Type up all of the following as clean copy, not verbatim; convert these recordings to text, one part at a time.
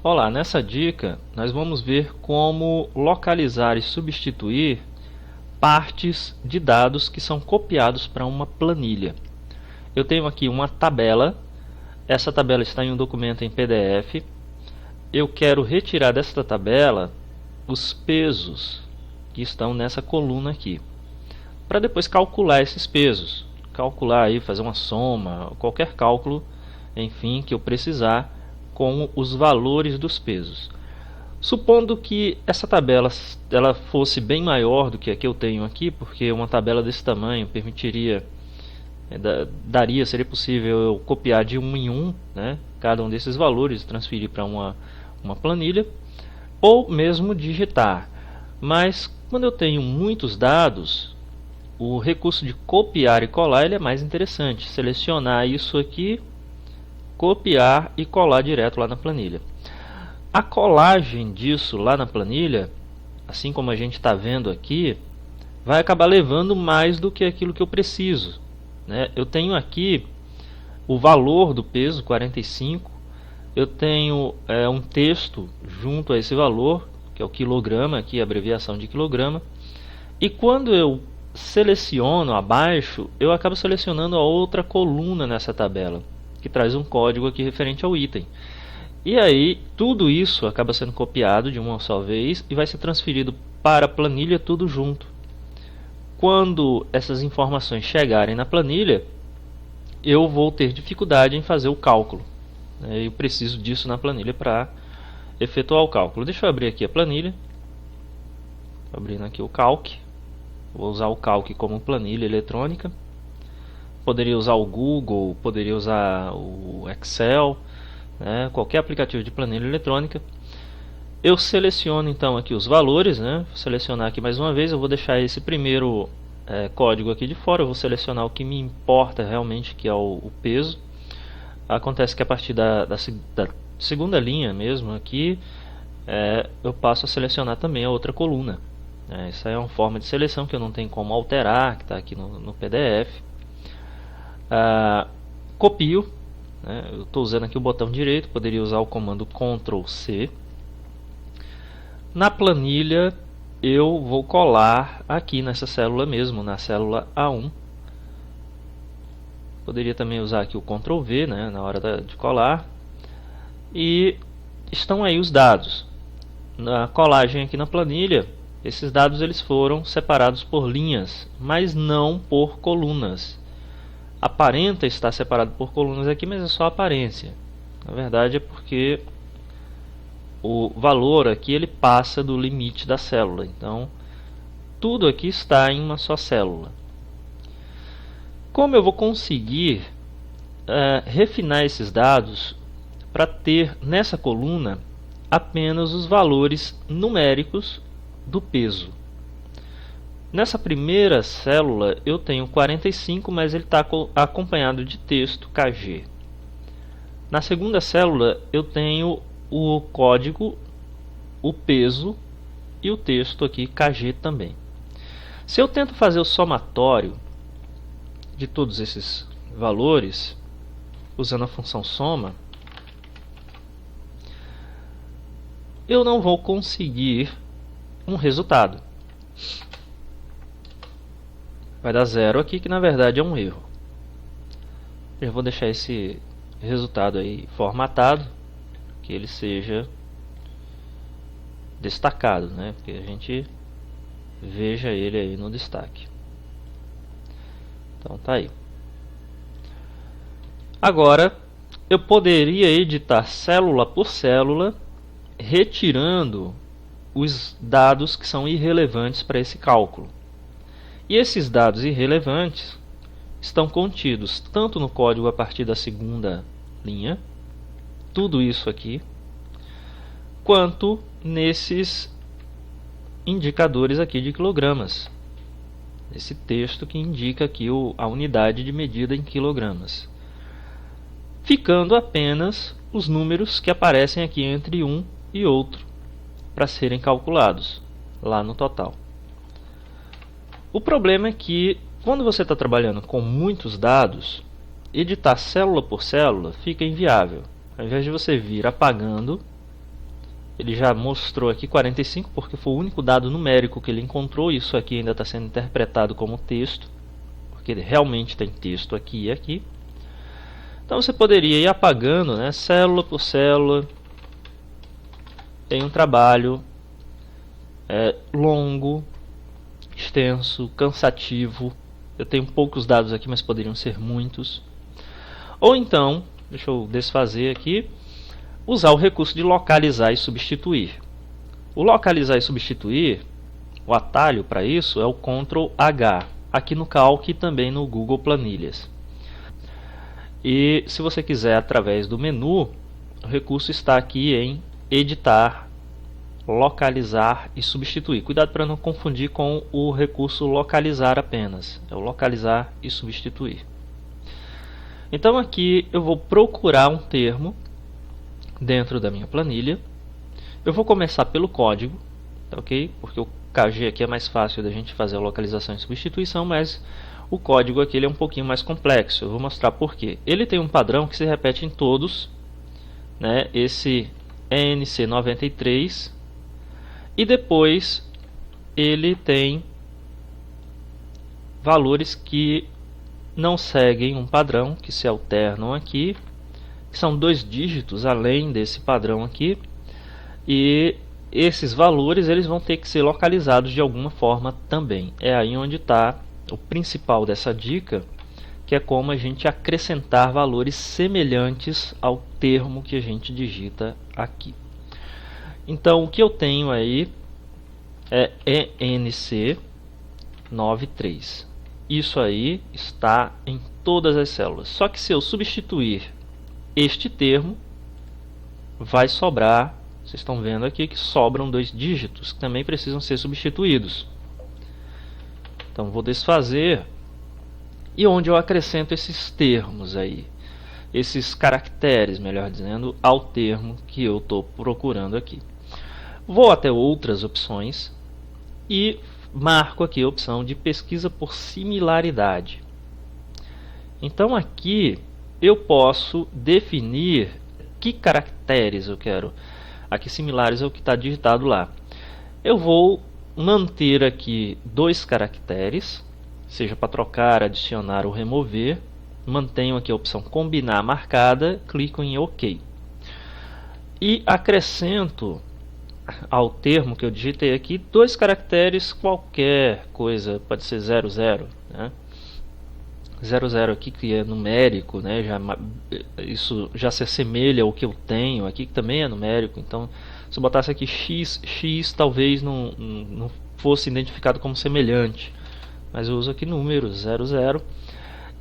Olá, nessa dica nós vamos ver como localizar e substituir partes de dados que são copiados para uma planilha. Eu tenho aqui uma tabela, essa tabela está em um documento em PDF. Eu quero retirar desta tabela os pesos que estão nessa coluna aqui, para depois calcular esses pesos, calcular aí, fazer uma soma, qualquer cálculo, enfim, que eu precisar com os valores dos pesos. Supondo que essa tabela ela fosse bem maior do que a que eu tenho aqui, porque uma tabela desse tamanho permitiria, seria possível eu copiar de um em um, né, cada um desses valores e transferir para uma planilha, ou mesmo digitar. Mas quando eu tenho muitos dados, o recurso de copiar e colar ele é mais interessante. Selecionar isso aqui, copiar e colar direto lá na planilha. A colagem disso lá na planilha, assim como a gente está vendo aqui, vai acabar levando mais do que aquilo que eu preciso, né? Eu tenho aqui o valor do peso, 45. Eu tenho um texto junto a esse valor, que é o quilograma, aqui a abreviação de quilograma. E quando eu seleciono abaixo, eu acabo selecionando a outra coluna nessa tabela, que traz um código aqui referente ao item. E aí tudo isso acaba sendo copiado de uma só vez e vai ser transferido para a planilha tudo junto. Quando essas informações chegarem na planilha, eu vou ter dificuldade em fazer o cálculo. Eu preciso disso na planilha para efetuar o cálculo. Deixa eu abrir aqui a planilha. Abrindo aqui o Calc. Vou usar o Calc como planilha eletrônica. Poderia usar o Google, poderia usar o Excel, né, qualquer aplicativo de planilha eletrônica. Eu seleciono então aqui os valores, né, vou selecionar aqui mais uma vez. Eu vou deixar esse primeiro código aqui de fora. Eu vou selecionar o que me importa realmente, que é o peso. Acontece que a partir da segunda linha mesmo aqui, eu passo a selecionar também a outra coluna. Essa é uma forma de seleção que eu não tenho como alterar, que está aqui no PDF. Copio, né? Eu estou usando aqui o botão direito, poderia usar o comando Ctrl C. Na planilha eu vou colar aqui nessa célula mesmo, na célula A1. Poderia também usar aqui o Ctrl V, né, na hora de colar. E estão aí os dados. Na colagem aqui na planilha, esses dados eles foram separados por linhas, mas não por colunas. Aparenta estar separado por colunas aqui, mas é só aparência. Na verdade é porque o valor aqui ele passa do limite da célula. Então tudo aqui está em uma só célula. Como eu vou conseguir refinar esses dados para ter nessa coluna apenas os valores numéricos do peso? Nessa primeira célula eu tenho 45, mas ele está acompanhado de texto KG. Na segunda célula eu tenho o código, o peso e o texto aqui KG também. Se eu tento fazer o somatório de todos esses valores usando a função soma, eu não vou conseguir um resultado. Vai dar zero aqui, que na verdade é um erro. Eu vou deixar esse resultado aí formatado, que ele seja destacado, né? Porque a gente veja ele aí no destaque. Então tá aí. Agora eu poderia editar célula por célula, retirando os dados que são irrelevantes para esse cálculo. E esses dados irrelevantes estão contidos tanto no código a partir da segunda linha, tudo isso aqui, quanto nesses indicadores aqui de quilogramas. Esse texto que indica aqui a unidade de medida em quilogramas. Ficando apenas os números que aparecem aqui entre um e outro para serem calculados lá no total. O problema é que quando você está trabalhando com muitos dados, editar célula por célula fica inviável. Ao invés de você vir apagando Ele já mostrou aqui 45 porque foi o único dado numérico que ele encontrou. Isso aqui ainda está sendo interpretado como texto, porque ele realmente tem texto aqui e aqui. Então você poderia ir apagando, né, célula por célula. Tem um trabalho longo, extenso, cansativo. Eu tenho poucos dados aqui, mas poderiam ser muitos. Ou então, deixa eu desfazer aqui, usar o recurso de localizar e substituir. O localizar e substituir, o atalho para isso é o Ctrl H, aqui no Calc e também no Google Planilhas. E se você quiser através do menu, o recurso está aqui em editar, localizar e substituir. Cuidado para não confundir com o recurso localizar apenas. É o localizar e substituir. Então aqui eu vou procurar um termo dentro da minha planilha. Eu vou começar pelo código, tá, ok? Porque o KG aqui é mais fácil da gente fazer a localização e substituição, mas o código aqui ele é um pouquinho mais complexo. Eu vou mostrar por quê. Ele tem um padrão que se repete em todos, né? Esse ENC93, e depois ele tem valores que não seguem um padrão, que se alternam aqui, que são 2 dígitos além desse padrão aqui, e esses valores eles vão ter que ser localizados de alguma forma também. É aí onde está o principal dessa dica, que é como a gente acrescentar valores semelhantes ao termo que a gente digita aqui. Então o que eu tenho aí é ENC93. Isso aí está em todas as células. Só que se eu substituir este termo, vai sobrar, vocês estão vendo aqui que sobram 2 dígitos que também precisam ser substituídos. Então vou desfazer, e onde eu acrescento esses termos aí, esses caracteres, melhor dizendo, ao termo que eu estou procurando aqui. Vou até outras opções e marco aqui a opção de pesquisa por similaridade. Então aqui eu posso definir que caracteres eu quero. Aqui similares é o que está digitado lá. Eu vou manter aqui 2 caracteres, seja para trocar, adicionar ou remover. Mantenho aqui a opção combinar marcada, clico em OK. E acrescento ao termo que eu digitei aqui 2 caracteres, qualquer coisa, pode ser 00, né? 00 aqui que é numérico, né? Isso já se assemelha ao que eu tenho aqui, que também é numérico. Então se eu botasse aqui x talvez não fosse identificado como semelhante, mas eu uso aqui número 00,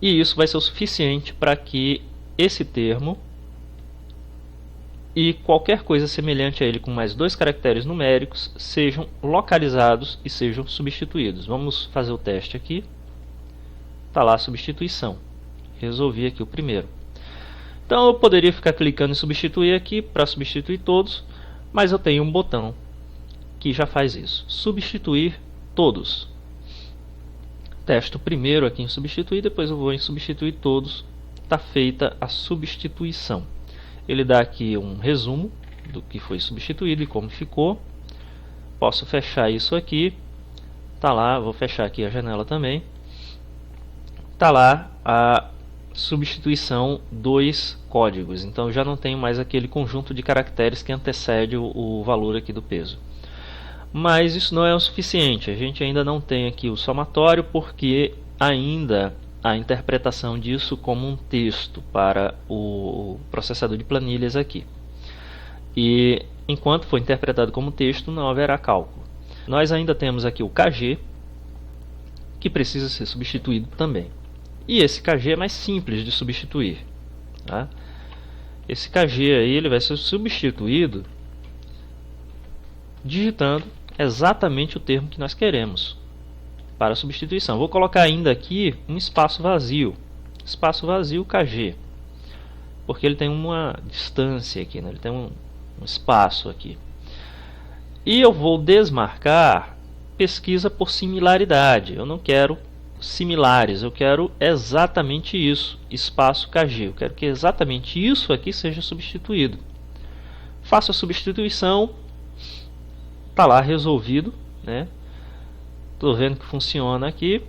e isso vai ser o suficiente para que esse termo e qualquer coisa semelhante a ele com mais 2 caracteres numéricos sejam localizados e sejam substituídos. Vamos fazer o teste aqui. Está lá a substituição. Resolvi aqui o primeiro. Então eu poderia ficar clicando em substituir aqui para substituir todos, mas eu tenho um botão que já faz isso. Substituir todos. Testo primeiro aqui em substituir, depois eu vou em substituir todos. Está feita a substituição. Ele dá aqui um resumo do que foi substituído e como ficou. Posso fechar isso aqui. Tá lá, vou fechar aqui a janela também. Tá lá a substituição dos códigos. Então já não tenho mais aquele conjunto de caracteres que antecede o valor aqui do peso. Mas isso não é o suficiente. A gente ainda não tem aqui o somatório, porque ainda a interpretação disso como um texto para o processador de planilhas aqui. E enquanto for interpretado como texto, não haverá cálculo. Nós ainda temos aqui o KG, que precisa ser substituído também. E esse KG é mais simples de substituir, tá? Esse KG aí ele vai ser substituído digitando exatamente o termo que nós queremos para a substituição. Vou colocar ainda aqui um espaço vazio KG, porque ele tem uma distância aqui, né? Ele tem um espaço aqui. E eu vou desmarcar pesquisa por similaridade. Eu não quero similares, eu quero exatamente isso, espaço KG. Eu quero que exatamente isso aqui seja substituído. Faço a substituição tá lá resolvido, né? Tô vendo que funciona aqui.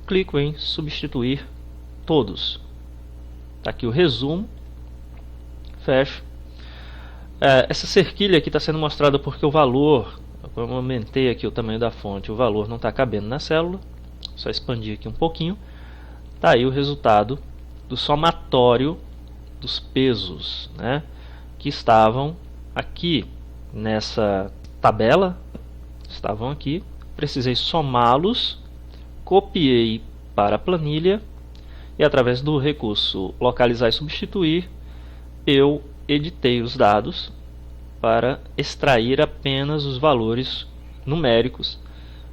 Clico em substituir todos. Tá aqui o resumo. Fecho. Essa cerquilha aqui está sendo mostrada porque o valor, como eu aumentei aqui o tamanho da fonte, o valor não está cabendo na célula. Só expandir aqui um pouquinho. Tá aí o resultado do somatório dos pesos, né, que estavam aqui nessa tabela. Estavam aqui. Precisei somá-los. Copiei para a planilha. E através do recurso localizar e substituir, eu editei os dados para extrair apenas os valores numéricos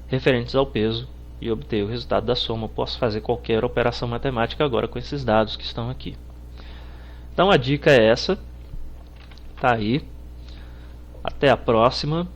referentes ao peso e obter o resultado da soma. Eu posso fazer qualquer operação matemática agora com esses dados que estão aqui. Então a dica é essa. Tá aí. Até a próxima.